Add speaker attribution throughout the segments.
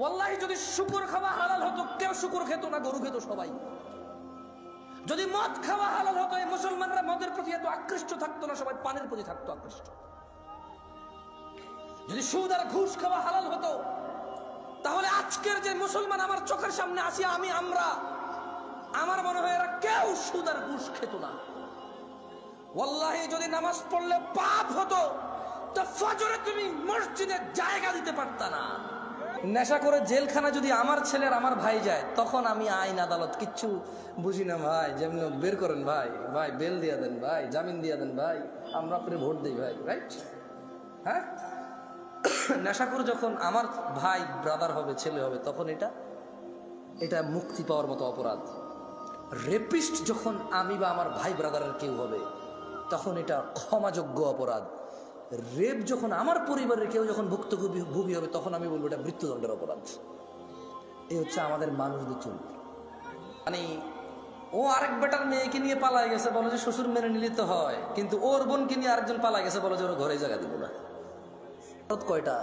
Speaker 1: ওয়াল্লাহি যদি শুকর খাওয়া হালাল হতো কেউ শুকর খেত না, গরু খেত সবাই। যদি মদ খাওয়া হালাল হতো এই মুসলমানরা মদের প্রতি এত আকৃষ্ট থাকতো না, সবাই পানের প্রতি থাকতো আকৃষ্ট। যদি সুদ আর ঘুষ খাওয়া হালাল হতো তাহলে আজকের যে মুসলমান আমার চোখের সামনে আসি আমরা, আমার মনে হয় এরা কেউ সুদ আর ঘুষ খেত না। ওয়াল্লাহি যদি নামাজ পড়লে পাপ হতো তো ফজরে তুমি মসজিদে জায়গা দিতে পারতা না। নেশা করে জেলখানা যদি আমার ছেলের আমার ভাই যায়, তখন আমি আইন আদালত কিচ্ছু বুঝি না ভাই, যেমন বের করেন ভাই, ভাই বেল দিয়া দেন ভাই, জামিন দিয়া দেন ভাই, আমরা আপনি ভোট দিই ভাই, রাইট? হ্যাঁ, নেশা করে যখন আমার ভাই ব্রাদার হবে, ছেলে হবে, তখন এটা মুক্তি পাওয়ার মতো অপরাধ। রেপিস্ট যখন আমি বা আমার ভাই ব্রাদারের কেউ হবে, তখন এটা ক্ষমাযোগ্য অপরাধ। রেপ যখন আমার পরিবারের কেউ যখন ভুক্তভোগী হবে, তখন আমি বলবো এটা মৃত্যুদণ্ডের অপরাধ। এই হচ্ছে আমাদের মানুষদের চরিত্র। মানে ও আরেক বেটার মেয়েকে নিয়ে পালাই গেছে, বলো যে শ্বশুর মেনে নিলে তো হয়, কিন্তু ওর বোনকে নিয়ে আরেকজন পালাই গেছে, বলো যে ওর ঘরে জায়গা দিব না। কয়টা?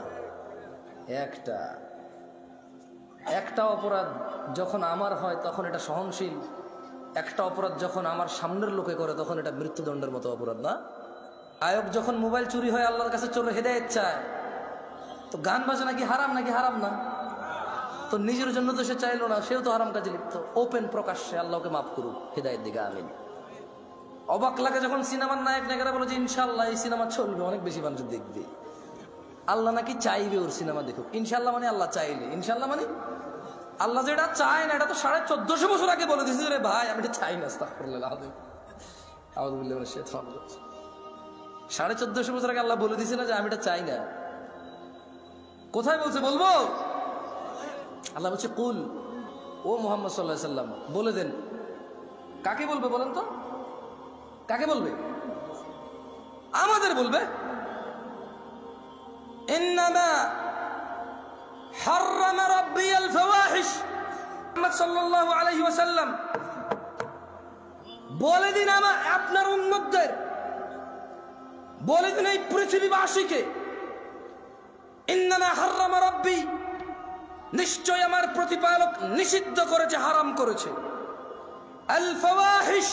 Speaker 1: একটা অপরাধ যখন আমার হয় তখন এটা সহনশীল, একটা অপরাধ যখন আমার সামনের লোকে করে তখন এটা মৃত্যুদণ্ডের মতো অপরাধ না? আয়ক যখন মোবাইল চুরি হয় আল্লাহর কাছে চোর হেদায়েত চায়, তো গান বাজনা কি হারাম নাকি? হারাম না। তো নিজের জন্য তো সে চাইলো না, সেও তো হারাম কাজে লিপ্ত। ওপেন প্রকাশ্যে আল্লাহকে মাফ করুক, হেদায়েত দিকে আমিন। অবাক লাগে যখন সিনেমার নায়ক নায়িকারা বলে যে ইনশাআল্লাহ এই সিনেমা চলবে, অনেক বেশি মানুষ দেখবে। আল্লাহ নাকি চাইবে ওর সিনেমা দেখুক। ইনশাআল্লাহ মানে আল্লাহ চাইলে, ইনশাআল্লাহ মানে আল্লাহ যেটা চায় না, এটা তো 1450 বছর আগে বলে দিয়েছে রে ভাই, আমি এটা চাই না। আস্তাগফিরুল্লাহ, 1450 বছর আগে আল্লাহ বলে দিয়েছে না যে আমি এটা চাই না। কোথায় বলছে? বলবো? আল্লাহ বলছে কুল, ও মুহাম্মদ সাল্লাল্লাহু আলাইহি সাল্লাম বলে দেন। কাকে বলবে বলেন তো? কাকে বলবে? আমাদের বলবে। ইন্নামা হাররামা রাব্বিয়াল ফাওয়াহিশ, মুহাম্মদ সাল্লাল্লাহু আলাইহি ওয়াসাল্লাম বলে দিন আপনার উম্মতদের, বলে দিন এই পৃথিবীবাসীকে, ইন্নামা হাররামা রাব্বি, নিশ্চয় আমার প্রতিপালক নিষিদ্ধ করেছে, হারাম করেছে, আল ফাওয়াহিশ,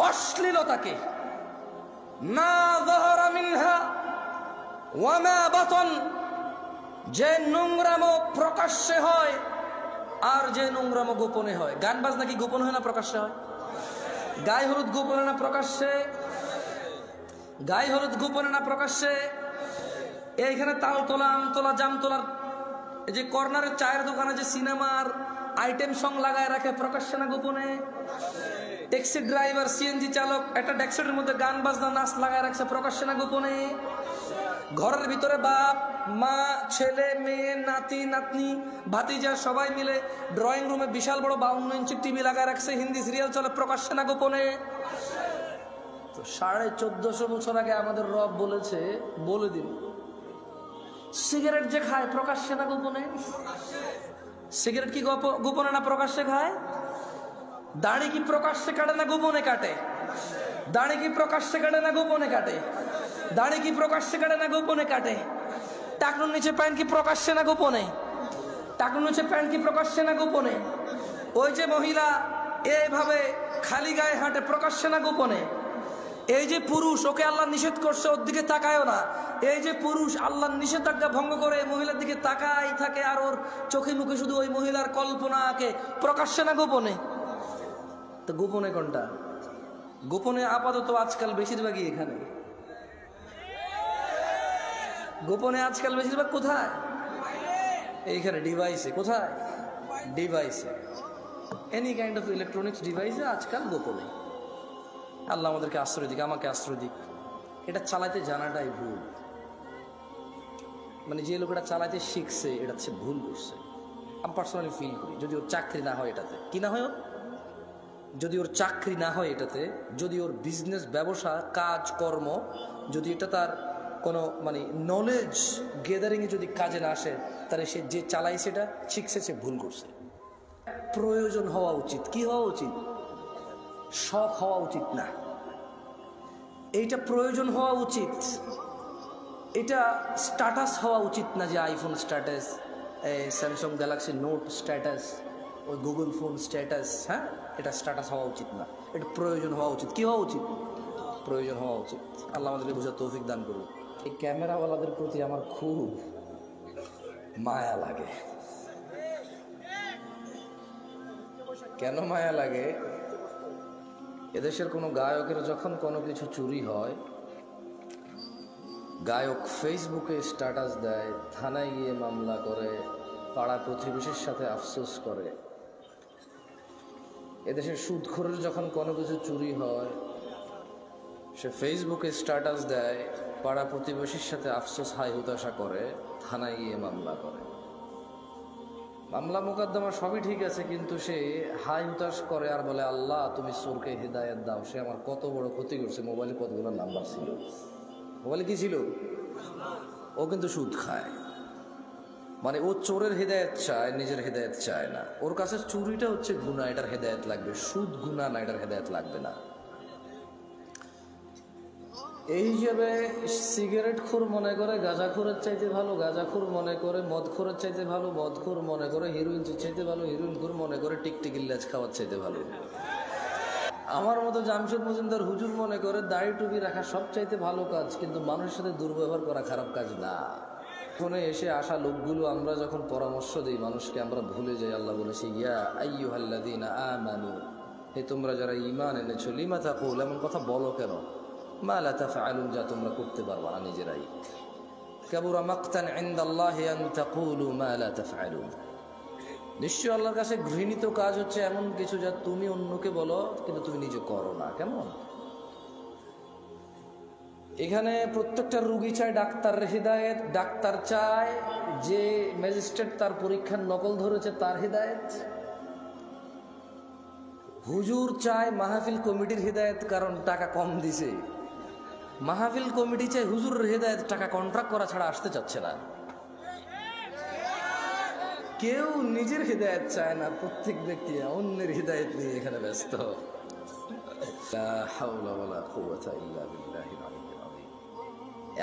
Speaker 1: অশ্লীলতাকে, মা যাহারা মিনহা ওয়া মা বাতন, যে নোংরামো প্রকাশ্যে হয় আর যে নোংরামো গোপনে হয়। গান বাজনা কি গোপন হয় না প্রকাশ্যে হয়? গায়ে হলুদ গোপনে না প্রকাশ্যে? গায়ে হলুদ গোপনে না প্রকাশ্যে? এইখানে তাল তোলা, আম তোলা, জাম তোলার এই যে কর্নারের চায়ের দোকানে যে সিনেমার আইটেম সং লাগায় রাখে, প্রকাশ্যে না গোপনে? ট্যাক্সি ড্রাইভার, সিএনজি চালক একটা ডেস্কের মধ্যে গান বাজনা নাচ লাগায় রাখছে, প্রকাশ্যে না গোপনে? ঘরের ভিতরে বাপ মা, ছেলে মেয়ে, নাতি নাতনি, ভাতিজা সবাই মিলে ড্রয়িং রুমে বিশাল বড় 52 ইঞ্চি টিভি লাগায় রাখছে, হিন্দি সিরিয়াল চলে, প্রকাশ্যে না গোপনে? তো 1450 বছর আগে আমাদের রব বলেছে, বলে দিন সিগারেট যে খায় প্রকাশ্যে না গোপনে? সিগারেট কি গোপনে না প্রকাশ্যে খায়? দাড়ি কি প্রকাশ্যে কাটে না গোপনে কাটে? দাড়ি কি প্রকাশ্যে কাটে না গোপনে কাটে? দাড়ি কি প্রকাশ্যে কাটে না গোপনে কাটে? টাকনুর নিচে প্যান্ট কি প্রকাশ্যে না গোপনে? টাকনুর নিচে প্যান্ট কি প্রকাশ্যে না গোপনে? ওই যে মহিলা এইভাবে খালি গায়ে হাঁটে, প্রকাশ্যে না গোপনে? এই যে পুরুষ, ওকে আল্লাহ নিষেধ করছে ওর দিকে তাকায়ও না, এই যে পুরুষ আল্লাহর নিষেধাজ্ঞা ভঙ্গ করে মহিলার দিকে তাকাই থাকে আর ওর চোখে মুখে শুধু ওই মহিলার কল্পনা আঁকে, প্রকাশ্যে না গোপনে? তো গোপনে কোনটা? গোপনে আপাতত আজকাল বেশিরভাগই এখানে। গোপনে আজকাল বেশিরভাগ কোথায়? এইখানে ডিভাইসে। কোথায়? ডিভাইসে, এনি কাইন্ড অফ ইলেকট্রনিক্স ডিভাইসে আজকাল গোপনে। আল্লাহ আমাদেরকে আশ্রয় দিক, আমাকে আশ্রয় দিক। এটা চালাতে জানাটাই ভুল। মানে যে লোক এটা চালাতে শিখছে এটা হচ্ছে ভুল করছে। আমি পার্সোনালি ফিল করি, যদি ওর চাকরি না হয় এটাতে, কি না হয় ওর, যদি ওর চাকরি না হয় এটাতে, যদি ওর বিজনেস, ব্যবসা, কাজ কর্ম, যদি এটা তার কোনো মানে নলেজ গেদারিংয়ে যদি কাজে না আসে, তাহলে সে যে চালাই সেটা শিখছে, সে ভুল করছে। প্রয়োজন হওয়া উচিত। কি হওয়া উচিত? শখ হওয়া উচিত না, এইটা প্রয়োজন হওয়া উচিত। এটা স্ট্যাটাস হওয়া উচিত না যে আইফোন স্ট্যাটাস, এই স্যামসাং গ্যালাক্সি নোট স্ট্যাটাস, ওই গুগল ফোন স্ট্যাটাস, হ্যাঁ, এটা স্ট্যাটাস হওয়া উচিত না, এটা প্রয়োজন হওয়া উচিত। কি হওয়া উচিত? প্রয়োজন হওয়া উচিত। আল্লাহ আমাদেরকে বোঝার তৌফিক দান করুন। এই ক্যামেরাওয়ালাদের প্রতি আমার খুব মায়া লাগে। কেন মায়া লাগে? এদেশের কোনো গায়কের যখন কোনো কিছু চুরি হয়, গায়ক ফেসবুকে স্ট্যাটাস দেয়, থানায় গিয়ে মামলা করে, পাড়া প্রতিবেশীর সাথে আফসোস করে। এদেশের সুদখোরের যখন কোনো কিছু চুরি হয়, সে ফেসবুকে স্ট্যাটাস দেয়, পাড়া প্রতিবেশীর সাথে আফসোস হাই হুতাশা করে, থানায় গিয়ে মামলা করে। মামলা মোকদ্দমা সবই ঠিক আছে, কিন্তু সে হাই হুতাশ করে আর বলে, আল্লাহ তুমি চোরকে হেদায়েত দাও, সে আমার কত বড় ক্ষতি করছে। মোবাইলে কতগুলো নাম্বার ছিল, মোবাইলে কি ছিল? ও কিন্তু সুদ খায়। মানে ও চোরের হেদায়েত চায়, নিজের হেদায়েত চায় না। ওর কাছে চুরিটা হচ্ছে গুনাহ, এটার হেদায়েত লাগবে। সুদ গুনাহ না, এটার হেদায়েত লাগবে না। এই হিসেবে সিগারেটখোর মনে করে গাঁজাখোরের চাইতে ভালো, গাঁজাখোর মনে করে মদখোরের চাইতে ভালো, মদখোর মনে করে হিরোইন চাইতে ভালো, হিরোইনখোর মনে করে টিকটিকি লেজ খাওয়ার চাইতে ভালো। আমার মতো জামশেদ মজুমদার হুজুর মনে করে দাড়ি টুপি রাখা সব চাইতে ভালো কাজ, কিন্তু মানুষের সাথে দুর্ব্যবহার করা খারাপ কাজ না। ফোনে এসে আসা লোকগুলো আমরা যখন পরামর্শ দিই মানুষকে, আমরা ভুলে যাই আল্লাহ বলেছি, ইয়া আইয়ুহাল্লাযীনা আমানু, হে তোমরা যারা ঈমান এনেছো, লিমা তাকুল, এমন কথা বলো কেন, মা লা তাফআলুন, যা তোমরা করতে পারবা না নিজেরাই। কাবুরা মাকতান ইনদাল্লাহি আন তাকুলু মা লা তাফআলুন, নিশ্চয় আল্লাহর কাছে ঘৃণিত কাজ হচ্ছে এমন কিছু যা তুমি অন্যকে বলো কিন্তু তুমি নিজে করো না। কেমন? এখানে প্রত্যেকটা রুগী চায় ডাক্তারের হিদায়েত, ডাক্তার চায় যে ম্যাজিস্ট্রেট তার পরীক্ষার নকল ধরেছে তার হিদায়েত, হুজুর চায় মাহফিল কমিটির হিদায়েত কারণ টাকা কম দিছে, মাহফিল কমিটি চায় হুজুরের হিদায়েত, টাকা কন্ট্রাক্ট করা ছাড়া আসতে চাচ্ছে না। কেউ নিজের হৃদায়ত চায় না, প্রত্যেক ব্যক্তি অন্যের হৃদায়ত নিয়ে এখানে ব্যস্ত।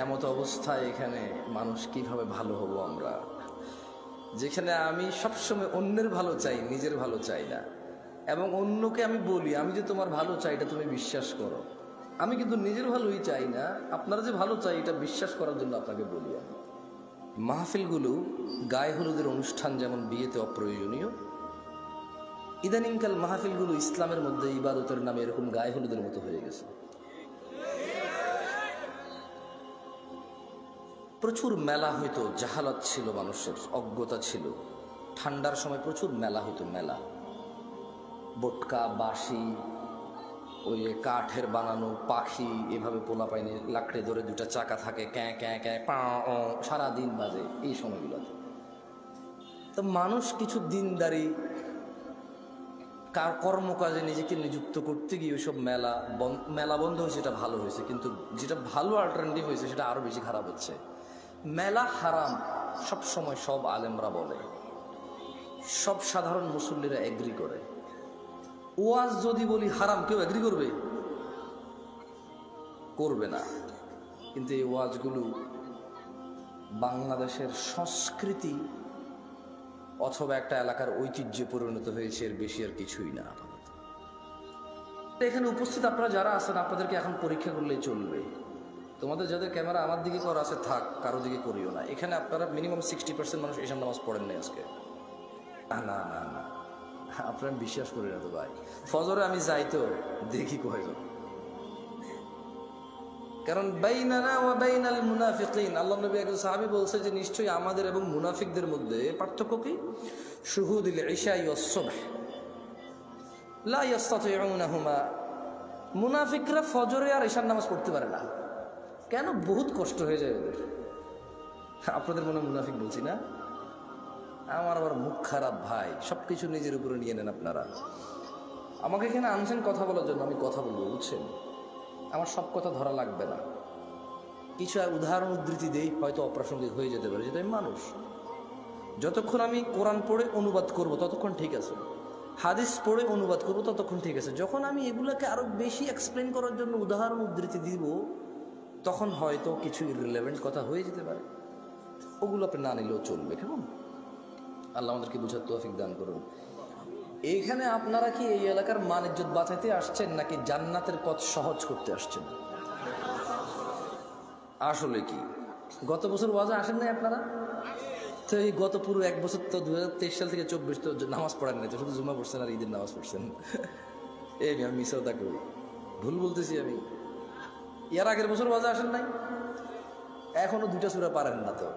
Speaker 1: এমত অবস্থায় এখানে মানুষ কিভাবে ভালো হব আমরা, যেখানে আমি সবসময় অন্যের ভালো চাই, নিজের ভালো চাই না। এবং অন্যকে আমি বলি আমি যে তোমার ভালো চাই এটা তুমি বিশ্বাস করো, আমি কিন্তু নিজের ভালোই চাই না, আপনারা যে ভালো চাই এটা বিশ্বাস করার জন্য আপনাকে বলি। আমি মাহফিলগুলো গায়ে হলুদের অনুষ্ঠান যেমন বিয়েতে অপ্রয়োজনীয়, ইদানিংকাল মাহফিলগুলো ইসলামের মধ্যে ইবাদতের নামে এরকম গায়ে হলুদের মতো হয়ে গেছে। প্রচুর মেলা হইতো, জাহালাত ছিল, মানুষের অজ্ঞতা ছিল। ঠান্ডার সময় প্রচুর মেলা হইতো, মেলা, বটকা, বাঁশি, ওই কাঠের বানানো পাখি, এভাবে পোলা পাইনে লাকড়ে ধরে দুটা চাকা থাকে, ক্যাঁ ক্যাঁ ক্যাঁ পা সারাদিন বাজে এই সময়গুলোতে। তো মানুষ কিছু দিনদারি কর্মকাজে নিজেকে নিযুক্ত করতে গিয়ে ওইসব মেলা বন্ধ হয়েছে, এটা ভালো হয়েছে। কিন্তু যেটা ভালো অল্টারনেটিভ হয়েছে সেটা আরো বেশি খারাপ হচ্ছে। মেলা হারাম সব সময় সব আলেমরা বলে, সব সাধারণ মুসল্লিরা এগ্রি করে। ওয়াজ যদি বলি হারাম, কেউ এগ্রি করবে? করবে না। কিন্তু এই ওয়াজগুলো বাংলাদেশের সংস্কৃতি অথবা একটা এলাকার ঐতিহ্যে পরিণত হয়েছে, এর বেশি আর কিছুই না। এখানে উপস্থিত আপনারা যারা আছেন, আপনাদেরকে এখন পরীক্ষা করলেই চলবে। তোমাদের যাদের ক্যামেরা আমার দিকে করা আছে থাক, কারো দিকে করিও না। এখানে আপনারা মিনিমাম 60% মানুষ এসব নামাজ পড়েন নাই আজকে। না না না না, আপনারা বিশ্বাস করি না তো ভাই। ফজরে আমি যাই তো দেখি কই, কারণ বাইনানা ওয়া বাইনাল মুনাফিকিন, আল্লাহ নবী একজন সাহাবী বলছে যে নিশ্চয়ই আমাদের এবং মুনাফিকদের মধ্যে পার্থক্য কি? শুহুদুল ইশা ওয়াস সুবহ লা ইস্তাতিউনাহুমা, মুনাফিকরা ফজরে আর ইশার নামাজ পড়তে পারে না। কেন? বহুত কষ্ট হয়ে যায় ওদের। আপনাদের মনে মুনাফিক বলছি না, আমার আবার মুখ খারাপ ভাই, সবকিছু নিজের উপরে নিয়ে নেন আপনারা। আমাকে এখানে আনছেন কথা বলার জন্য, আমি কথা বলবো, বুঝছেন? আমার সব কথা ধরা লাগবে না, কিছু উদাহরণ উদ্ধৃতি দেই, হয়তো অপ্রাসঙ্গিক হয়ে যেতে পারে, যেটা আমি মানুষ। যতক্ষণ আমি কোরআন পড়ে অনুবাদ করব ততক্ষণ ঠিক আছে, হাদিস পড়ে অনুবাদ করব ততক্ষণ ঠিক আছে। যখন আমি এগুলোকে আরো বেশি এক্সপ্লেন করার জন্য উদাহরণ উদ্ধৃতি দিব, তখন হয়তো কিছু ইররিলেভেন্ট কথা হয়ে যেতে পারে, ওগুলো আপনি না নিলেও চলবে। কেমন? আল্লাহ আমাদেরকে বুঝার তৌফিক দান করুন। এইখানে আপনারা কি এই এলাকার মান ইজ্জত বাঁচাইতে আসছেন নাকি জান্নাতের পথ সহজ করতে আসছেন? আসলে কি গত বছর ওয়াজে আসেন নাই আপনারা? তো এই গত পুরো এক বছর তো 2023 সাল থেকে 24 তো নামাজ পড়েন নাই, তো শুধু জুমা পড়ছেন আর ঈদের নামাজ পড়ছেন। এই আমি মিসাও তা করি, ভুল বলতেছি আমি? এর আগের বছর ওয়াজে আসেন নাই, এখনো 2টা সূরা পারেন না। তো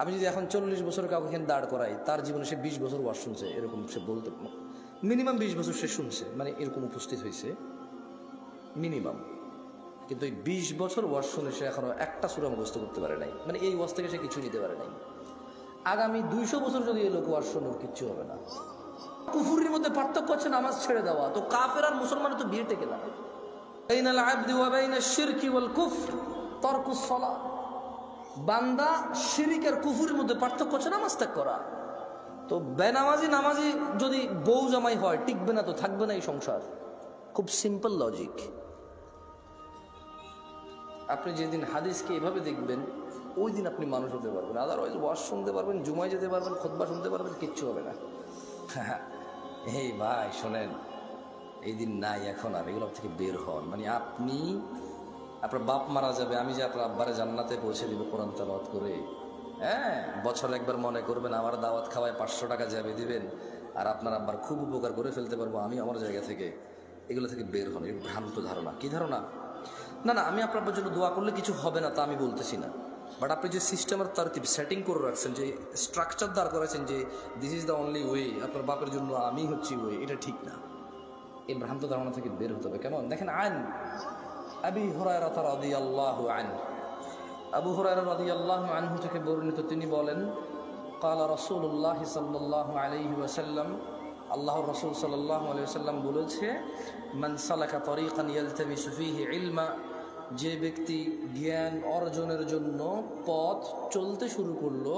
Speaker 1: আমি যদি এখন 40 বছর কাউকে এখানে দাঁড় করাই, তার জীবনে সে 20 বছর ওয়াজ শুনছে, এরকম সে বলতে মিনিমাম 20 বছর সে শুনছে, মানে এরকম উপস্থিত হয়েছে মিনিমাম। কিন্তু এই 20 বছর ওয়াজ শুনে সে এখনো একটা সূরা মুখস্থ করতে পারে নাই, মানে এই ওয়াজ থেকে সে কিছু নিতে পারে নাই। আগামী 200 বছর যদি এই লোক ওয়াজ শুনে কিচ্ছু হবে না। কুফুরির মধ্যে পার্থক্য হচ্ছে নামাজ ছেড়ে দেওয়া। তো কাফের আর মুসলমানের তো বিয়ে টেকে না। বাইনাল আবদি ওয়া বাইনাশ শিরকি ওয়াল কুফর তারকুস সালাহ। বান্দা শিরিক আর কুফুরির মধ্যে পার্থক্য হচ্ছে নামাজ ত্যাগ করা। তো নামাজি যদি বউ জামাই হয়, টিকবে না, তো থাকবে না এই সংসার। খুব সিম্পল লজিক। আপনি যেদিন হাদিসকে এভাবে দেখবেন, ওই দিন আপনি মানুষ হতে পারবেন। আদারওয়াইজ ওয়াজ শুনতে পারবেন, জুমায় যেতে পারবেন, খুতবা শুনতে পারবেন, কিচ্ছু হবে না। এই ভাই শোনেন, এই দিন নাই এখন আর, এগুলো থেকে বের হন। মানে আপনার বাপ মারা যাবে, আমি যে আপনার আব্বারে জান্নাতে পৌঁছে দিব কোরআন তেলাওয়াত করে। হ্যাঁ, বছরে একবার মনে করবেন আমার দাওয়াত খাওয়ায় 500 টাকা যাবে দিবেন, আর আপনার আব্বার খুব উপকার করে ফেলতে পারবো আমি আমার জায়গা থেকে। এগুলো থেকে বের হন। এগুলো ভ্রান্ত ধারণা। কি ধারণা? না, আমি আপনার জন্য দোয়া করলে কিছু হবে না তা আমি বলতেছি না। বাট আপনি যে সিস্টেমের তারতিব সেটিং করে রাখছেন, যে স্ট্রাকচার দাঁড় করেছেন যে this is the only way, আপনার বাপের জন্য আমি হচ্ছি ওয়ে, এটা ঠিক না। এই ভ্রান্ত ধারণা থেকে বের হতে হবে। কেমন দেখেন, আন আবি হুরায়রা রাদিয়াল্লাহু আনহু, আবু হুরায়রা রাদিয়াল্লাহু আনহু থেকে বর্ণিত, তিনি বলেন ক্বালা রাসূলুল্লাহ সাল্লাল্লাহু আলাইহি ওয়াসাল্লাম, আল্লাহর রাসূল সাল্লাল্লাহু আলাইহি ওয়াসাল্লাম বলেছে, মান সালাকা তরিকান ইয়ালতামিসু ফীহি ইলমা, যে ব্যক্তি জ্ঞান অর্জনের জন্য পথ চলতে শুরু করলো,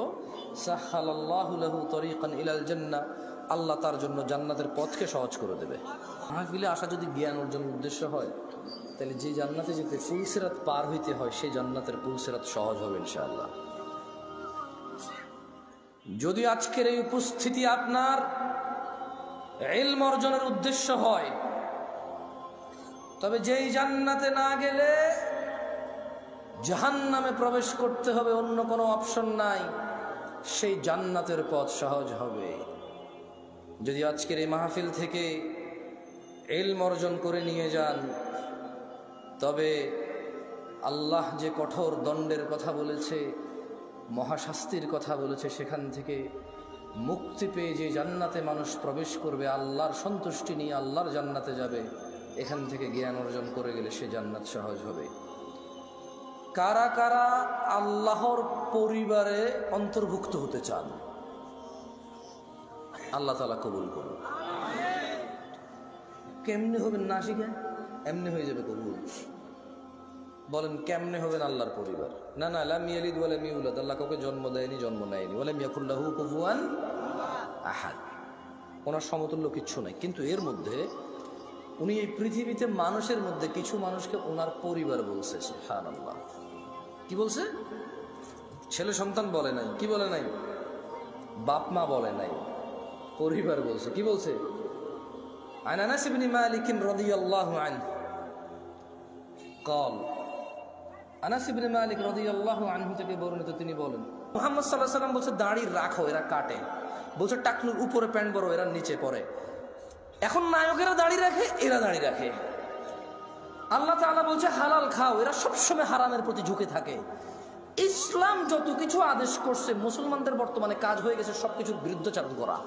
Speaker 1: সাহহালাল্লাহু লাহু তরিকান ইলাল জান্নাহ, আল্লাহ তার জন্য জান্নাতের পথকে সহজ করে দেবে। মাহফিলে আসা যদি জ্ঞান অর্জনের উদ্দেশ্য হয়, তাহলে যে জান্নাতে যেতে ফুলসিরাত পার হইতে হয়, সেই জান্নাতের ফুলসিরাত সহজ হবে ইনশাআল্লাহ। যদি আজকের এই উপস্থিতি আপনার ইলম অর্জনের উদ্দেশ্য হয়, তবে যেই জান্নাতে না গেলে জাহান্নামে প্রবেশ করতে হবে, অন্য কোনো অপশন নাই, সেই জান্নাতের পথ সহজ হবে। যদি আজকের এই মাহফিল থেকে ইলম অর্জন করে নিয়ে যান, তবে আল্লাহ যে কঠোর দণ্ডের কথা বলেছে, মহাশাস্তির কথা বলেছে, সেখান থেকে মুক্তি পেয়ে যে জান্নাতে মানুষ প্রবেশ করবে, আল্লাহর সন্তুষ্টি নিয়ে আল্লাহর জান্নাতে যাবে, এখান থেকে জ্ঞান অর্জন করে গেলে সে জান্নাত সহজ হবে। কারা কারা আল্লাহর পরিবারে অন্তর্ভুক্ত হতে চান? আল্লাহ তাআলা কবুল করুন। কেমনে হবেন না শিখে? এমনি হয়ে যাবে কবুল। বলেন কেমনে হবেন আল্লাহর পরিবার? না, লাম ইয়ালিদ ওয়া লাম ইউলাদ, আল্লাহ কাউকে জন্ম দেয়নি, জন্ম নেয়নি। ওয়া লাম ইয়াকুল লাহু কুফুয়ান আহাদ, ওনার সমতুল্য কিচ্ছু নাই। কিন্তু এর মধ্যে উনি এই পৃথিবীতে মানুষের মধ্যে কিছু মানুষকে ওনার পরিবার বলছে। সুবহানাল্লাহ। কি বলছে? ছেলে সন্তান বলে নাই, কি বলে নাই? বাপ মা বলে নাই, পরিবার বলছে। কি বলছে? আন আনাস ইবনে মালিক রাদিয়াল্লাহু আনহু قال, আনাস ইবনে মালিক রাদিয়াল্লাহু আনহু থেকে বর্ণিত, তিনি বলেন মুহাম্মদ সাল্লাল্লাহু আলাইহি ওয়াসাল্লাম বলছে, দাড়ি রাখো, এরা কাটে। বলছে টাকনুর উপরে প্যান্ট বড়, এরা নিচে পড়ে। এখন নায়কেরা দাড়ি রাখে, এরা দাড়ি রাখে। আল্লাহ তাআলা বলছে হালাল খাও, এরা সবসময় হারামের প্রতি ঝুঁকে থাকে। ইসলাম যত কিছু আদেশ করছে, মুসলমানদের বর্তমানে কাজ হয়ে গেছে সবকিছুর বিরুদ্ধাচরণ করা।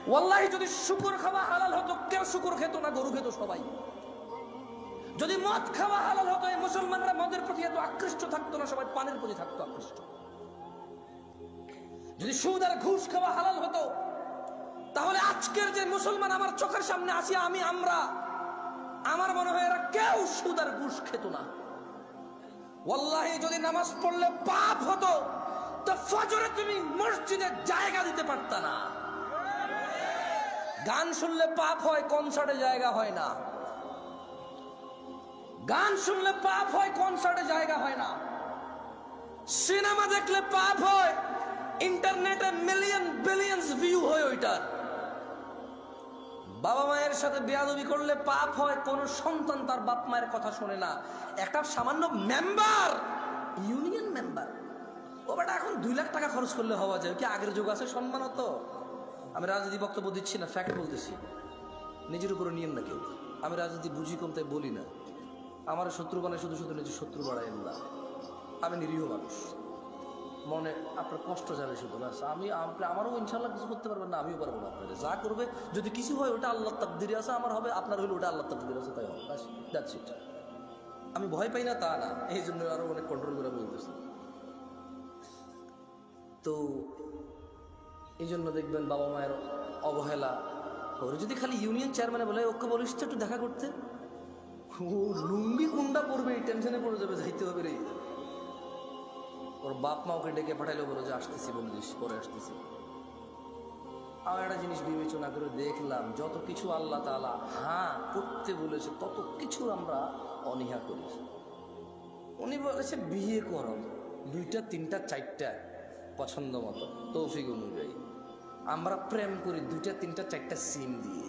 Speaker 1: ওয়াল্লাহি যদি শুকর খাওয়া হালাল হতো, কেউ শুকর খেত না, গরু খেত সবাই। যদি মদ খাওয়া হালাল হতো, এই মুসলমানরা মদের প্রতি এত আকৃষ্ট থাকতো না, সবাই পানের প্রতি থাকতো আকৃষ্ট। যদি সুদ আর ঘুষ খাওয়া হালাল হতো, তাহলে আজকের যে মুসলমান আমার চোখের সামনে আসি, আমার মনে হয় এরা কেউ সুদ আর ঘুষ খেত না। ওয়াল্লাহি যদি নামাজ পড়লে পাপ হতো, তো ফজরে তুমি মসজিদে জায়গা দিতে পারতা না। গান শুনলে পাপ হয়, কনসার্টে জায়গা হয় না। গান শুনলে পাপ হয়, কনসার্টে জায়গা হয় না। সিনেমা দেখলে পাপ হয়, ইন্টারনেটে মিলিয়ন বিলিয়ন্স ভিউ হয় ওইটার। বাবা মায়ের সাথে বেয়াদবি করলে পাপ হয়, কোন সন্তান তার বাপ মায়ের কথা শোনে না। একটা সামান্য মেম্বার, ইউনিয়ন মেম্বার, ও বেটা এখন 2 লাখ টাকা খরচ করলে হওয়া যায় কি? আগের যুগ আছে সম্মান হতো। আমি রাজনীতি বক্তব্য দিচ্ছি না, ফ্যাক্ট বলতেছি, নিজের উপরে নিয়েন না কেউ। আমি রাজনীতি বুঝি কম তাই বলি না। আমার শত্রু বানায় শুধু শুধু নিজের শত্রু বাড়ায় না। আমি নিরীহ মানুষ, মনে আপনার কষ্ট যাবে শুধু, ব্যাস। আমারও ইনশাল্লাহ কিছু করতে পারবেন না, আমিও পারবো না। আপনার যা করবে যদি কিছু হয় ওটা আল্লাহ তাকদিরে আছে, আমার হবে, আপনার হইলে ওটা আল্লাহ তাকদিরে আছে, তাই হবে, ব্যাস, দ্যাটস ইট। আমি ভয় পাই না তা না, এই জন্য আরো অনেক কন্ট্রোল করে বলতেছি। তো এই জন্য দেখবেন বাবা মায়ের অবহেলা। ওরা যদি খালি ইউনিয়ন চেয়ারম্যানে বলে ওকে বলিস তো একটু দেখা করতে, ও লুঙ্গি কোনটা পড়বে এই টেনশনে পড়ে যাবে, যাইতে হবে রে। ওর বাপ মা ওকে ডেকে পাঠাইলে বলো যে আসতেছি, বলে দিস পরে আসতেছি। আমার একটা জিনিস বিবেচনা করে দেখলাম, যত কিছু আল্লাহ তাআলা হ্যাঁ করতে বলেছে তত কিছু আমরা অনীহা করেছি। উনি বলেছে বিয়ে করো 2টা 3টা 4টা পছন্দ মতো তৌফিক অনুযায়ী। আমরা প্রেম করি 2টা 3টা 4টা সিম দিয়ে।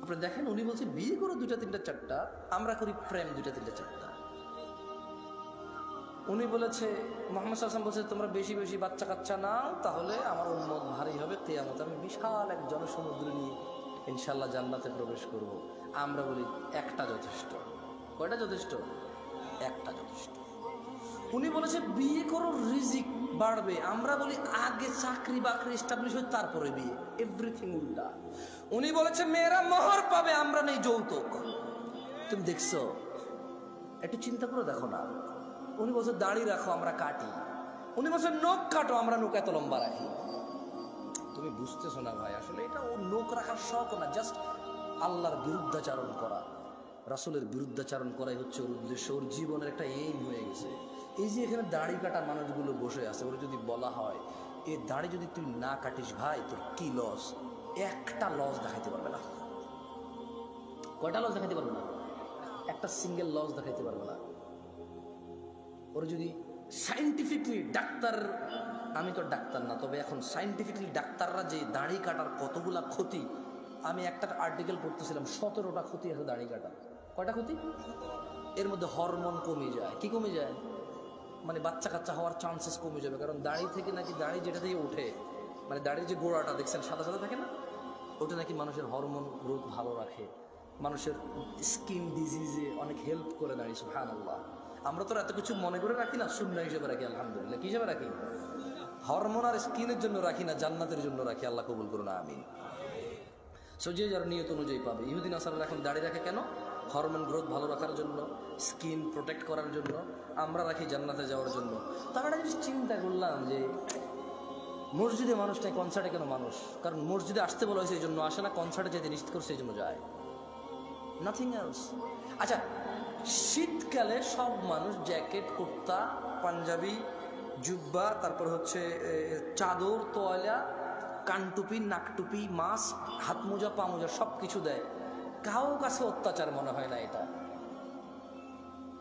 Speaker 1: আপনি দেখেন উনি বলছে বিয়ে করো 2টা 3টা 4টা, আমরা করি প্রেম 2টা 3টা 4টা। উনি বলেছে, মুহাম্মদ সাল্লাল্লাহু আলাইহি ওয়াসাল্লাম বলছে তোমরা বেশি বেশি বাচ্চা কাচ্চা নাও, তাহলে আমার উম্মত ভারী হবে, কিয়ামতে আমি বিশাল এক জনসমুদ্র নিয়ে ইনশাআল্লাহ জান্নাতে প্রবেশ করব। আমরা বলি একটা যথেষ্ট। কয়টা যথেষ্ট? একটা যথেষ্ট। উনি বলেছে বিয়ে করো রিজিক বাড়বে, আমরা বলি আগে চাকরি বাকরি এস্টাবলিশ হয় তারপরে বিয়ে। এভরিথিং উল্টা। উনি বলেছে মেয়েরা মোহর পাবে, আমরা নেই যৌতুক। তুমি দেখছো? একটু চিন্তা করে দেখো না। উনি বলছে দাড়ি রাখো, আমরা কাটি। উনি বলছে নখ কাটো, আমরা নখ এত লম্বা রাখি। তুমি বুঝতেছো না ভাই, আসলে এটা ও নখ রাখার শখ না, জাস্ট আল্লাহর বিরুদ্ধাচারণ করা, রাসূলের বিরুদ্ধাচারণ করাই হচ্ছে ওর উদ্দেশ্য। ওর জীবনের একটা এইম হয়ে গেছে। এই যে এখানে দাড়ি কাটা মানুষগুলো বসে আছে, ওরা যদি বলা হয় এই দাড়ি যদি তুই না কাটিস ভাই তোর কি লস, একটা লস দেখাইতে পারবে না। কয়টা লস দেখাইতে পারবে না? একটা সিঙ্গেল লস দেখাইতে পারবে না। ওরা যদি সাইন্টিফিকলি ডাক্তার, আমি তো ডাক্তার না, তবে এখন সাইন্টিফিকলি ডাক্তাররা যে দাড়ি কাটার কতগুলা ক্ষতি, আমি একটা আর্টিকেল পড়তেছিলাম, 17টা ক্ষতি আছে দাড়ি কাটার। কয়টা ক্ষতি? এর মধ্যে হরমোন কমে যায়। কি কমে যায়? মানে বাচ্চা কাচ্চা হওয়ার চান্সেস কমে যাবে, কারণ দাড়ি থেকে নাকি, দাড়ি যেটা থেকে ওঠে, মানে দাড়ির যে গোড়াটা দেখছেন সাদা সাদা থাকে না, ওটা নাকি মানুষের হরমোন গ্রোথ ভালো রাখে, মানুষের স্কিন ডিজিজে অনেক হেল্প করে দাড়ি। সুবহানাল্লাহ। আমরা তো এত কিছু মনে করে রাখি না, সুন্নাহ হিসেবে রাখি। আলহামদুলিল্লাহ। কি হিসেবে রাখি? হরমোন আর স্কিনের জন্য রাখি না, জান্নাতের জন্য রাখি। আল্লাহ কবুল করুন, আমিন। সো যে যার নিয়ত অনুযায়ী পাবে। ইহুদি নাসারারা এখন দাড়ি রাখে কেন? হরমোন গ্রোথ ভালো রাখার জন্য, স্কিন প্রোটেক্ট করার জন্য। আমরা রাখি জান্নাতে যাওয়ার জন্য। তো আমরা একটা জিনিস চিন্তা করলাম যে মসজিদে মানুষ নেই, কনসার্টে কেন মানুষ? কারণ মসজিদে আসতে বলা হয়েছে এই জন্য আসে না, কনসার্টে যেতে নিশ্চিত করছে এই জন্য যায়, নাথিং এলস। আচ্ছা, শীতকালে সব মানুষ জ্যাকেট, কুর্তা, পাঞ্জাবি, জুব্বা, তারপর হচ্ছে চাদর, তোয়ালা, কানটুপি, নাকটুপি, মাস্ক, হাত মোজা, পা মোজা সব কিছু দেয়। কারো কাছে অত্যাচার মনে হয় না এটা।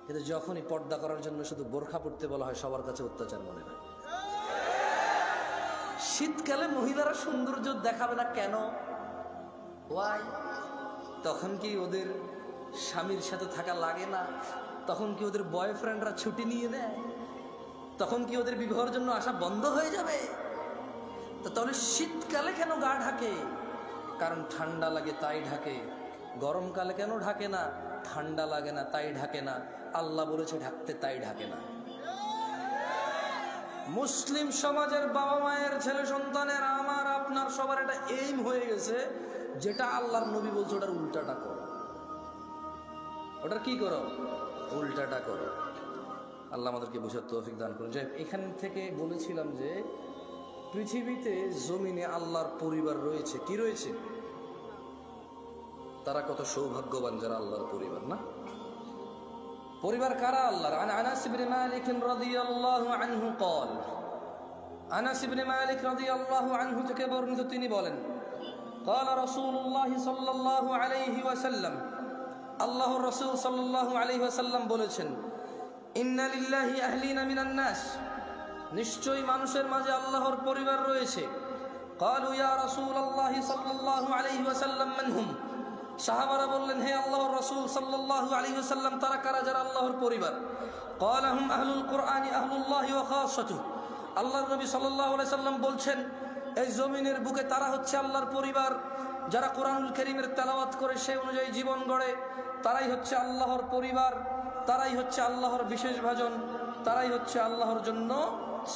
Speaker 1: কিন্তু যখনই পর্দা করার জন্য শুধু বোরখা পড়তে বলা হয়, সবার কাছে অত্যাচার মনে হয়। শীতকালে মহিলারা সৌন্দর্য দেখাবে না কেন? ওয়াই? তখন কি ওদের স্বামীর সাথে থাকা লাগে না? তখন কি ওদের বয়ফ্রেন্ডরা ছুটি নিয়ে নেয়? তখন কি ওদের বিবাহের জন্য আসা বন্ধ হয়ে যাবে? তো তাহলে শীতকালে কেন গা ঢাকে? কারণ ঠান্ডা লাগে তাই ঢাকে। গরমকালে কেন ঢাকে না? ঠান্ডা লাগে না তাই ঢাকে না। আল্লাহ বলেছে ঢাকতে, তাই ঢাকে না। মুসলিম সমাজের বাবা মায়ের ছেলে সন্তানের, আমার আপনার সবার একটা এইম হয়ে গেছে, যেটা আল্লাহর নবী বলছে ওটার উল্টাটা করো। ওটার কি করো? উল্টাটা করো। আল্লাহ আমাদেরকে বুঝার তৌফিক দান করুন। যে এখান থেকে বলেছিলাম যে পৃথিবীতে জমিনে আল্লাহর পরিবার রয়েছে। কি রয়েছে? তারা কত সৌভাগ্যবান যারা আল্লাহর পরিবার। না পরিবার কারা? আল্লাহর। আনাস ইবনে মালিক রাদিয়াল্লাহু আনহু قال, আনাস ইবনে মালিক রাদিয়াল্লাহু আনহু থেকে বর্ণিত, তিনি বলেন قال রাসূলুল্লাহ সাল্লাল্লাহু আলাইহি ওয়াসাল্লাম, আল্লাহর রাসূল সাল্লাল্লাহু আলাইহি ওয়াসাল্লাম বলেছেন, ইন্না লিল্লাহি আহলিনা মিনান নাস, নিশ্চয়ই মানুষের মাঝে আল্লাহর পরিবার রয়েছে। ক্বালু ইয়া রাসূলুল্লাহ সাল্লাল্লাহু আলাইহি ওয়াসাল্লাম মান হুম? সাহাবারা বললেন, হে আল্লাহর রাসূল সাল্লাল্লাহু আলাইহি ওয়াসাল্লাম, তারা কারা যারা আল্লাহর পরিবার? ক্বালা হুম আহলুল কুরআনি আহলুল্লাহি ওয়া খাসাতুহু। আল্লাহর নবী সাল্লাল্লাহু আলাইহি ওয়াসাল্লাম বলছেন, এই জমিনের বুকে তারা হচ্ছে আল্লাহর পরিবার, যারা কোরআনুল কারীমের তেলাওয়াত করে সেই অনুযায়ী জীবন গড়ে, তারাই হচ্ছে আল্লাহর পরিবার, তারাই হচ্ছে আল্লাহর বিশেষ ভাজন, তারাই হচ্ছে আল্লাহর জন্য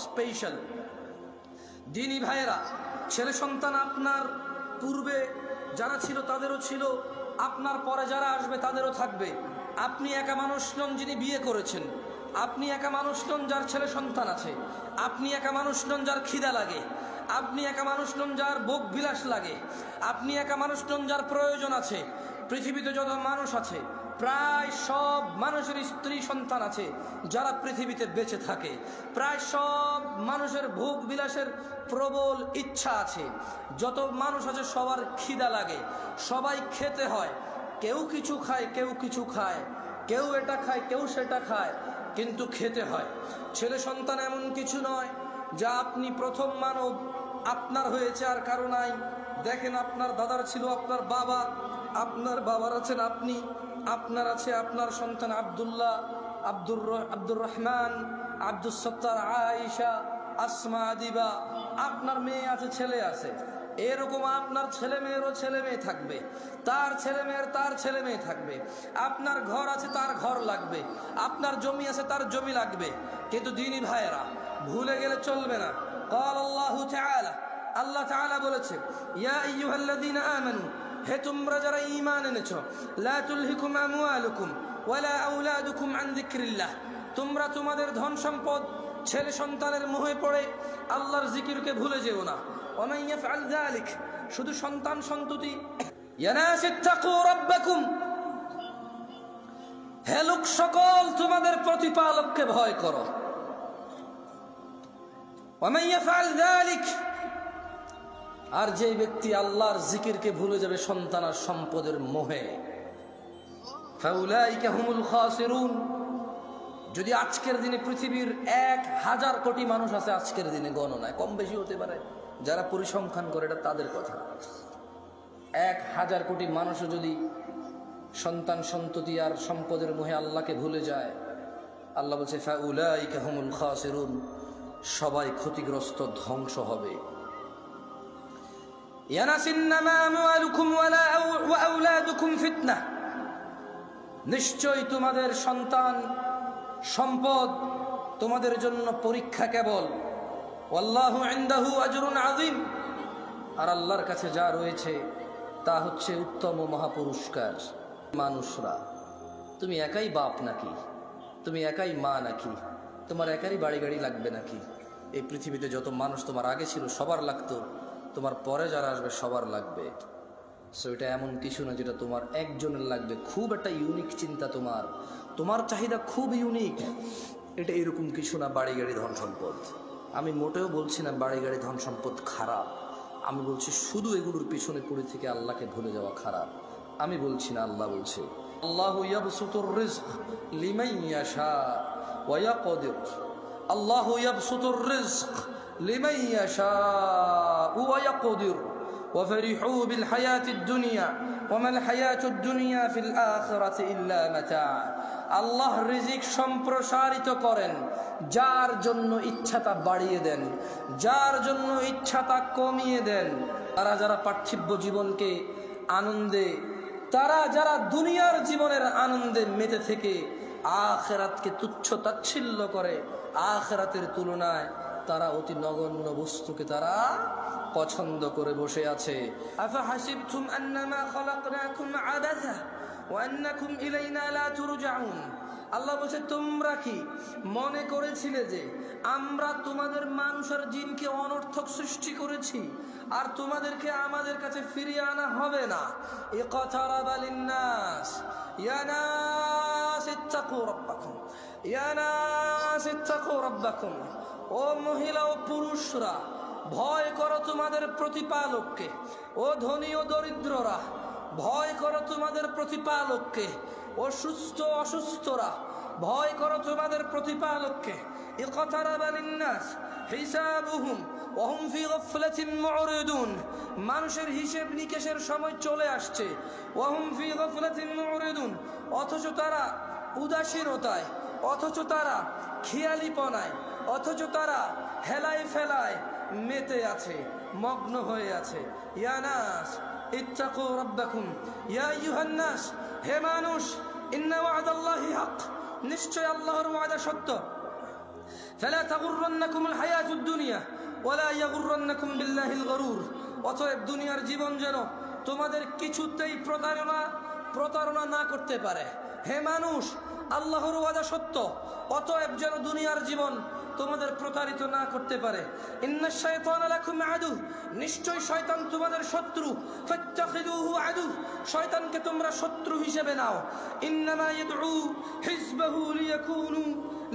Speaker 1: স্পেশাল। দিনী ভাইয়েরা, ছেলে সন্তান আপনার পূর্বে যারা ছিল তাদেরও ছিল, আপনার পরে যারা আসবে তাদেরও থাকবে। আপনি একা মানুষ নন যিনি বিয়ে করেছেন, আপনি একা মানুষ নন যার ছেলে সন্তান আছে, আপনি একা মানুষ নন যার খিদা লাগে, আপনি একা মানুষ নন যার ভোগ বিলাস লাগে, আপনি একা মানুষ নন যার প্রয়োজন আছে। পৃথিবীতে যত মানুষ আছে প্রায় সব মানুষের স্ত্রী সন্তান আছে যারা পৃথিবীতে বেঁচে থাকে। প্রায় সব মানুষের ভোগ বিলাসের প্রবল ইচ্ছা আছে। যত মানুষ আছে সবার খিদা লাগে, সবাই খেতে হয়। কেউ কিছু খায়, কেউ কিছু খায়, কেউ এটা খায়, কেউ সেটা খায়, কিন্তু খেতে হয়। ছেলে সন্তান এমন কিছু নয় যা আপনি প্রথম মানব, আপনার হয়েছে আর কারো নাই। দেখেন, আপনার দাদার ছিল আপনার বাবা, আপনার বাবার আছেন আপনি, আপনার আছে আপনার সন্তান আব্দুল্লাহ, আব্দুর রহমান, আব্দুস সত্তার, আয়েশা, আসমা, দিবা, আপনার মেয়ে আছে, ছেলে আছে। এরকম আপনার ছেলে মেয়েরও ছেলে মেয়ে থাকবে, তার ছেলে মেয়ের তার ছেলে মেয়ে থাকবে। আপনার ঘর আছে, তার ঘর লাগবে, আপনার জমি আছে, তার জমি লাগবে। কিন্তু দিনী ভাইয়েরা, ভুলে গেলে চলবে না। قال الله تعالى, আল্লাহ তাআলা বলেছে, ইয়া আইয়ুহাল্লাযীনা আমানু, হে তোমরা যারা ঈমান এনেছো, লা তুলহিকুম আমওয়ালুকুম ওয়ালা আওলাদুকুম আন যিকরিল্লাহ, তোমরা তোমাদের ধন সম্পদ ছেলে সন্তানের মোহে পড়ে আল্লাহর জিকিরকে ভুলে যেও না। ওয়া মান ইয়াফআল যালিক, শুধু সন্তান সন্ততি। ইয়া নাস ইত্তাকু রাব্বাকুম, হে লোক সকল, তোমাদের প্রতিপালককে ভয় করো। ওয়া মান ইয়াফআল যালিক, আর যে ব্যক্তি আল্লাহর জিকিরকে ভুলে যাবে সন্তান আর সম্পদের মোহে, ফাউলাইকা হুমুল খাসিরুন। যদি আজকের দিনে পৃথিবীর 1000 কোটি মানুষ আছে, আজকের দিনে গণনায় কম বেশি হতে পারে, যারা পরিসংখ্যান করে এটা তাদের কথা, 1000 কোটি মানুষও যদি সন্তান সন্ততি আর সম্পদের মোহে আল্লাহকে ভুলে যায়, আল্লাহ বলছে ফাউলাইকা হুমুল খাসিরুন, সবাই ক্ষতিগ্রস্ত, ধ্বংস হবে। নিশ্চয় তোমাদের সন্তান সম্পদ তোমাদের জন্য পরীক্ষা কেবল। ওয়াল্লাহু ইনদাহু আজরুন আযীম, আর আল্লাহর কাছে যা রয়েছে তা হচ্ছে উত্তম ও মহাপুরস্কার। মানুষরা, তুমি একাই বাপ নাকি? তুমি একাই মা নাকি? তোমার একারই বাড়ি গাড়ি লাগবে নাকি? এই পৃথিবীতে যত মানুষ তোমার আগে ছিল সবার লাগতো, তোমার পরে যারা আসবে সবার লাগবে। সো এটা এমন কিছু না যেটা তোমার একজনের লাগবে। খুব একটা ইউনিক চিন্তা, তোমার চাহিদা খুব ইউনিক। এটা এরকম কিছু না বাড়ি গাড়ি ধন সম্পদ। আমি মোটেও বলছি না বাড়ি গাড়ি ধন সম্পদ খারাপ, আমি বলছি শুধু এগুলোর পিছনে পড়ে থেকে আল্লাহকে ভুলে যাওয়া খারাপ। আমি বলছি না, আল্লাহ বলছে, আল্লাহু ইয়াবসুতুর রিজক লিমান ইয়াশা ওয়া ইয়াকদির। আল্লাহু ইয়াবসুতুর রিজক লিমান ইয়াশা ওয়া ইয়াকদির ওয়া ফারিহু বিল হায়াতিদ দুনিয়া ওয়া মাল হায়াতুদ দুনিয়া ফিল আখিরাতি ইল্লা মাতা। আল্লাহ রিজিক সম্প্রসারিত করেন, যার জন্য ইচ্ছা তা বাড়িয়ে দেন, যার জন্য ইচ্ছা তা কমিয়ে দেন। তারা যারা পার্থিব জীবনকে আনন্দে, তারা যারা দুনিয়ার জীবনের আনন্দে মেতে থেকে আখিরাতকে তুচ্ছ তাচ্ছিল্য করে, আখিরাতের তুলনায় তারা অতি নগণ্য বস্তুকে তারা পছন্দ করে বসে আছে। আফা হাসিবতুম আন্নামা খালাকনাকুম আবাসা ওয়া আন্নাকুম ইলাইনা লা তুরজাউন। আল্লাহ বলছে, তোমরা কি মনে করেছিলে যে আমরা তোমাদের মানুষ আর জিনকে অনর্থক সৃষ্টি করেছি আর তোমাদেরকে আমাদের কাছে ফিরিয়ে আনা হবে না? ইকতারাবা লিন্নাস ইয়া নাস ইত্তাকু রাব্বাকুম ইয়া নাস ইত্তাকু রাব্বাকুম। ও মহিলা ও পুরুষরা, ভয় করো তোমাদের প্রতিপালককে। ও ধনী ও দরিদ্ররা, ভয় করো তোমাদের প্রতিপালককে। ও সুস্থ অসুস্থরা, ভয় করো তোমাদের প্রতিপালককে। اقترب للناس حسابهم وهم في غفلة معرضون মানুষের হিসাব নিকেশের সময় চলে আসছে ওয়াহুম ফি গাফলাতিন মুরিদুন অথচ তারা উদাসীনতায় অথচ তারা খেয়ালিপনায় অথচ তারা হেলায় ফেলায় মেতে আছে মগ্ন হয়ে আছে ইয়া নাস ইত্তাকু রাব্বাকুম ইয়া আইয়ুহান নাস হে মানুষ ইন্না ওয়া'দাল্লাহি হক নিশ্চয় আল্লাহর ওয়াদা সত্য ফালা তাগুররান্নাকুমুল হায়াতুদ দুনিয়া ওয়ালা ইয়াগুররান্নাকুম বিল্লাহিল গরুর অতএব দুনিয়ার জীবন যেন তোমাদের কিছুতেই প্রতারণা না করতে পারে হে মানুষ আল্লাহর ওয়াদা সত্য অতএব যেন দুনিয়ার জীবন তোমাদের প্রতারিত না করতে পারে ইন্নাশ শাইতানা লাকুম আদু নিশ্চয় শয়তান তোমাদের শত্রু ফাত্তাখিদুহু আদু শয়তানকে তোমরা শত্রু হিসেবে নাও ইন্নামা ইয়াদউ হিজবাহু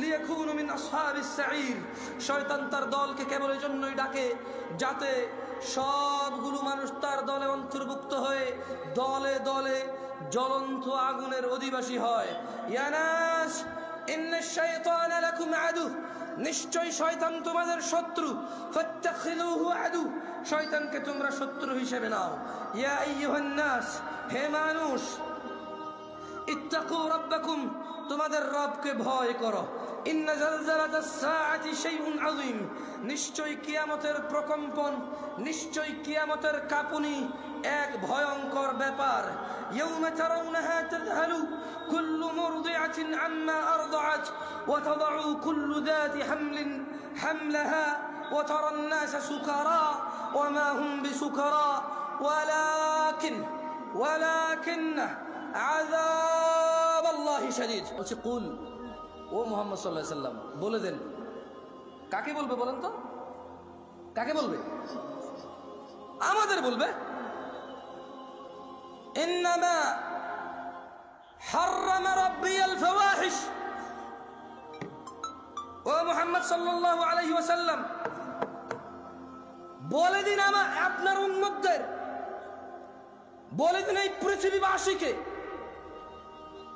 Speaker 1: লিয়াকুনু মিন আসহাবিস সাঈর শয়তান তার দলকে কেবল এজন্যই ডাকে যাতে সবগুলো মানুষ তার দলে অন্তর্ভুক্ত হয়ে দলে দলে জ্বলন্ত আগুনের অধিবাসী হয় ইয়া নাস ইন্নাশ শাইতানা লাকুম আদু নিশ্চয় শয়তান তোমাদের শত্রু ফাত্তাখিদুহু আদু শয়তানকে তোমরা শত্রু হিসেবে নাও ইয়া আইয়ুহান নাস হে মানুষ ইত্তাকু রাব্বাকুম তোমাদের রবকে ভয় করো ইন্না জালজালাতাস সাআতি শাইউন আযীম নিশ্চয় কিয়ামতের প্রকম্পন নিশ্চয় কিয়ামতের কাঁপুনি এক ভয়ঙ্কর ব্যাপার ইয়াউমা তারাউনাহা তাযহালু কুল্লু মুরদিআতিন আম্মা আরদাআত ওয়া তাদউ কুল্লু যাতি হামলিন হামলাহা ওয়া তারান নাসা সুকারা ওয়া মা হুম বিসুকারা ওয়ালাকিন্না আযাবাল্লাহি শাদীদ বলছে কুল ও মুহাম্মদ সাল্লাল্লাহু আলাইহি সাল্লাম বলে দেন কাকে বলবে বলেন তো কাকে বলবে আমাদের বলবে ইন্নামা হাররামা রাব্বিয়াল ফাওয়াহিশ ও মুহাম্মদ সাল্লাল্লাহু আলাইহি ওয়াসাল্লাম বলে দিন আপনার উম্মতদের বলে দিন এই পৃথিবীবাসীকে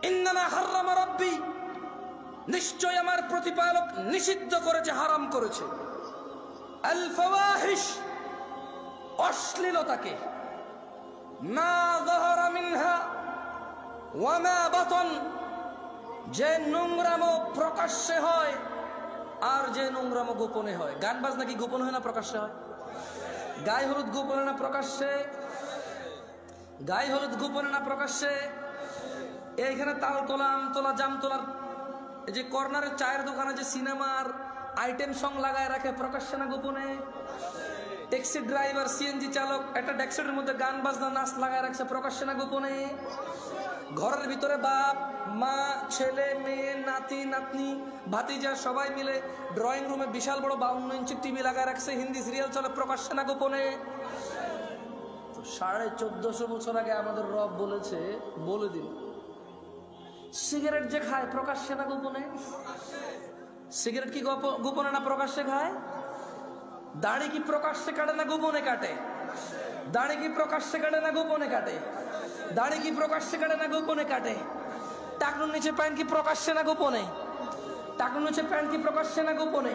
Speaker 1: ইন্নামা হাররামা রাব্বি নিশ্চয় আমার প্রতিপালক নিষিদ্ধ করেছে হারাম করেছে আল ফাওয়াহিশ অশ্লীলতাকে মা যাহারা মিনহা ওয়া মা বাতন যে নোংরামো প্রকাশ্যে হয় আর যে নোংরামো গোপনে হয় গান বাজনা কি গোপন হয় না প্রকাশ্যে হয় গায়ে হলুদ গোপনে না প্রকাশ্যে গায়ে হলুদ গোপনে না প্রকাশ্যে এইখানে তাল তোলা আম তোলা জাম তোলার এই যে কর্নারের চায়ের দোকানে যে সিনেমার আইটেম সং লাগায় রাখে প্রকাশ্যে না গোপনে ট্যাক্সি ড্রাইভার সিএনজি চালক একটা ডেস্কের মধ্যে গান বাজনা নাচ লাগায় রাখছে প্রকাশ্যে না গোপনে ঘরের ভিতরে বাপ মা ছেলে মেয়ে নাতি নাতনি ভাতিজা সবাই মিলে ড্রয়িং রুমে বিশাল বড় 52 ইঞ্চি টিভি লাগায় রাখছে হিন্দি সিরিয়াল চলে প্রকাশ্যে না গোপনে 1450 বছর আগে আমাদের রব বলেছে বলে দিন সিগারেট যে খায় প্রকাশ্যে না গোপনে সিগারেট কি গোপনে না প্রকাশ্যে খায় দাড়ি কি প্রকাশ্যে কাটে না গোপনে কাটে দাড়ি কি প্রকাশ্যে কাটে না গোপনে কাটে দাড়ি কি প্রকাশ্যে কাটে না গোপনে কাটে টাকনুর নিচে প্যান্ট কি প্রকাশ্যে না গোপনে টাকনুর নিচে প্যান্ট কি প্রকাশ্যে না গোপনে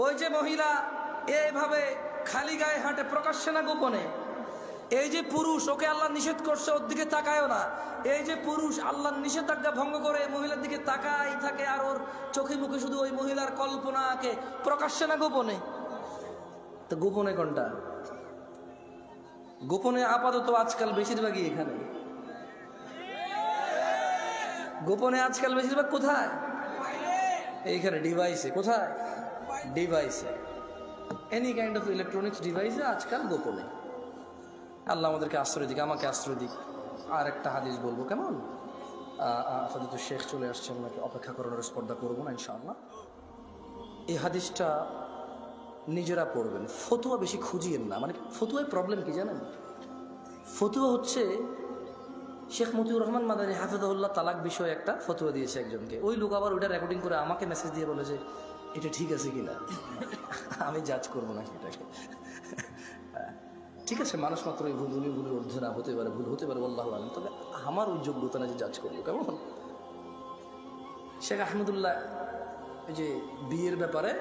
Speaker 1: ওই যে মহিলা এইভাবে খালি গায়ে হাঁটে প্রকাশ্যে না গোপনে এই যে পুরুষ ওকে আল্লাহ নিষেধ করছে ওর দিকে তাকায়ও না এই যে পুরুষ আল্লাহর নিষেধাজ্ঞা ভঙ্গ করে মহিলার দিকে তাকাই থাকে আর ওর চোখে মুখে শুধু ওই মহিলার কল্পনা আঁকে প্রকাশ্যে না গোপনে তো গোপনে কোনটা গোপনে আপাতত আজকাল বেশিরভাগই এখানে গোপনে আজকাল বেশিরভাগ কোথায় এইখানে ডিভাইসে কোথায় ডিভাইসে এনি কাইন্ড অফ ইলেকট্রনিক্স ডিভাইসে আজকাল গোপনে আল্লাহ আমাদেরকে আশ্রয় দিক আমাকে আশ্রয় দিক আর একটা হাদিস বলবো কেমন আপাতত শেখ চলে আসছে ওনাকে অপেক্ষা করানোর স্পর্ধা করবো না ইনশাআল্লাহ এই হাদিসটা নিজেরা পড়বেন ফতুয়া বেশি খুঁজিয়েন না মানে ফতুয়ায় প্রবলেম কি জানেন ফতুয়া হচ্ছে শেখ মতিউর রহমান মাদানী হাফিজাহুল্লাহ তালাক বিষয়ে একটা ফতুয়া দিয়েছে একজনকে ওই লোক আবার ওইটা রেকর্ডিং করে আমাকে মেসেজ দিয়ে বলে যে এটা ঠিক আছে কিনা আমি জাজ করবো না সেটাকে ঠিক আছে মানুষ মাত্র এই ভুল উনি ভুলের ঊর্ধ্বে না হতে পারে ভুল হতে পারে আল্লাহু আলাম তবে আমার ওই যোগ্যতা না যে জাজ করবো কেমন শেখ আহমদুল্লাহ এই যে বিয়ের ব্যাপারে,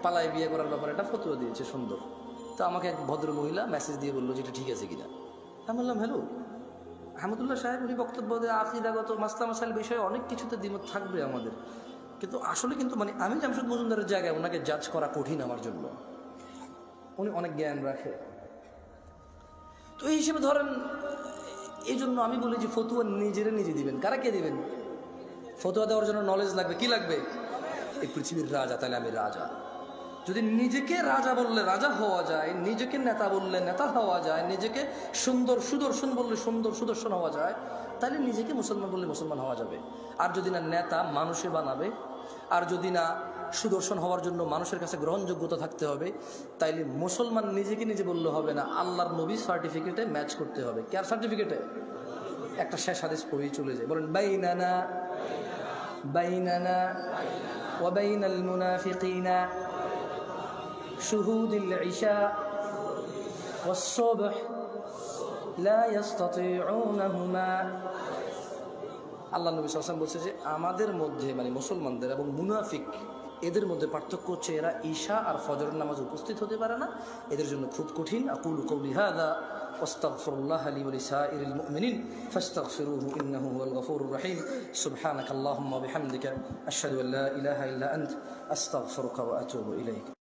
Speaker 1: পালায় বিয়ে করার ব্যাপারে একটা ফতোয়া দিয়েছে, সুন্দর। তো আমাকে এক ভদ্র মহিলা মেসেজ দিয়ে বললো যে এটা ঠিক আছে কিনা। আমি বললাম হ্যালো আহমদুল্লাহ সাহেব, উনি বক্তব্য দিয়ে আকিদাগত মাসলা মাসাইল বিষয়ে অনেক কিছুতে দ্বিমত থাকবে আমাদের, কিন্তু আসলে কিন্তু মানে আমি জামশেদ মজুমদারের জায়গায় ওনাকে জাজ করা কঠিন আমার জন্য। উনি অনেক জ্ঞান রাখে, তো এই হিসেবে ধরেন, এই জন্য আমি বলি যে ফতুয়া নিজেরা নিজে দিবেন। কারা কে দিবেন? ফতুয়া দেওয়ার জন্য নলেজ লাগবে। কি লাগবে? এই পৃথিবীর রাজা, তাহলে আমি রাজা। যদি নিজেকে রাজা বললে রাজা হওয়া যায়, নিজেকে নেতা বললে নেতা হওয়া যায়, নিজেকে সুন্দর সুদর্শন বললে সুন্দর সুদর্শন হওয়া যায়, তাহলে নিজেকে মুসলমান বললে মুসলমান হওয়া যাবে। আর যদি না নেতা মানুষে বানাবে, আর যদি না সুদর্শন হওয়ার জন্য মানুষের কাছে গ্রহণযোগ্যতা থাকতে হবে, তাইলে মুসলমান নিজেকে নিজে বললে হবে না, আল্লাহর নবী সার্টিফিকেটে ম্যাচ করতে হবে। কার সার্টিফিকেটে? একটা শেষ হাদিস পড়েই চলে যায়, বলেন বাইনানা বাইনানা ওয়া বাইনাল মুনাফিকিনা শুহুদুল ইশা ওয়াস সুবহ লা ইস্তাতিউনাহুমা। আল্লাহ নবী সাল্লাল্লাহু আলাইহি ওয়াসাল্লাম বলছে যে আমাদের মধ্যে মানে মুসলমানদের এবং মুনাফিক এদের মধ্যে পার্থক্য হচ্ছে এরা ঈশা আর ফজরের নামাজ উপস্থিত হতে পারে না, এদের জন্য খুব কঠিন। আকুলু কওলি হাযা ওয়াস্তাগফিরুল্লাহ লি ওয়া লিসাইরিল মুমিনিন ফাস্তাগফিরুহু ইন্নাহু হুয়াল গফুরুর রহিম। সুবহানাকাল্লাহুম্মা ওয়া বিহামদিকা আশহাদু আল লা ইলাহা ইল্লা আনতা আস্তাগফিরুকা ওয়া আতুবু ইলাইক।